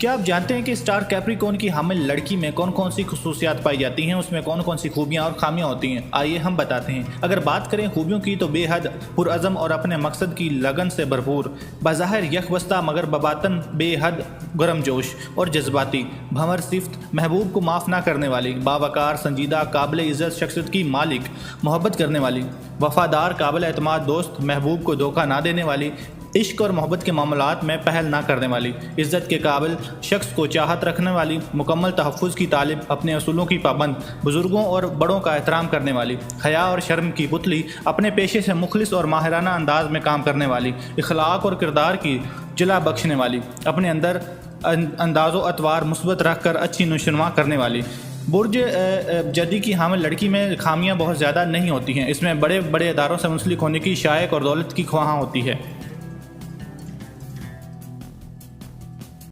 क्या आप जानते हैं कि स्टार कैप्रिकॉर्न की हामिल लड़की में कौन कौन सी खुसूसियात पाई जाती हैं, उसमें कौन कौन सी खूबियां और खामियां होती हैं? आइए हम बताते हैं। अगर बात करें खूबियों की तो बेहद पुरअज़म और अपने मकसद की लगन से भरपूर, बज़ाहिर यकबस्ता मगर बबातन बेहद गर्मजोश और जज्बाती, भंवर सिफ्त, महबूब को माफ़ ना करने वाली, बावकार, संजीदा, काबिल इज़्ज़त शख्सियत की मालिक, मोहब्बत करने वाली, वफ़ादार, काबिल एतमाद दोस्त, महबूब को धोखा ना देने वाली, इश्क और मोहब्बत के मामलात में पहल ना करने वाली, इज़्ज़त के काबिल, शख्स को चाहत रखने वाली, मुकम्मल तहफ़्फ़ुज़ की तालिब, अपने असूलों की पाबंद, बुज़ुर्गों और बड़ों का एहतराम करने वाली, हया और शर्म की पुतली, अपने पेशे से मुखलिस और माहिराना अंदाज में काम करने वाली, इखलाक और किरदार की जिला बख्शने वाली, अपने अंदर अंदाज़ो अतवार मुस्बत रख कर अच्छी नुशनुमा करने वाली। बुर्ज जदी की हामिल लड़की में खामियां बहुत ज़्यादा नहीं होती हैं। इसमें बड़े बड़े इदारों से मुंसलिक होने की शायक और दौलत की ख्वाहां होती है।